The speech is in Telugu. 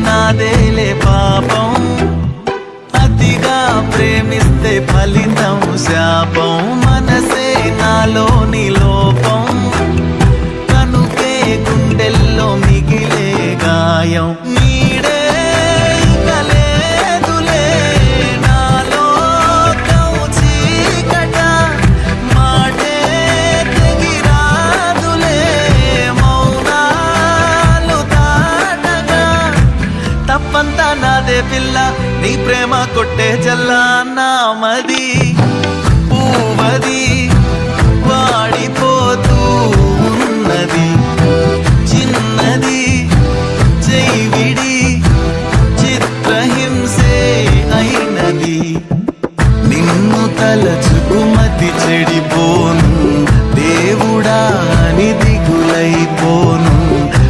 నాదేలే పాపం, అతిగా ప్రేమిస్తే ఫలితం శాపం. మనసే నాలోని లోపం, కనుకే గుండెల్లో మిగిలే గాయం. నీడే ఇక లేదులే నాలో చీకట, మాటే తెగిరాదులే మౌనాలు దాటగా. తప్పంతా నాదే పిల్ల, నీ ప్రేమ కొట్టే జల్లా నామది.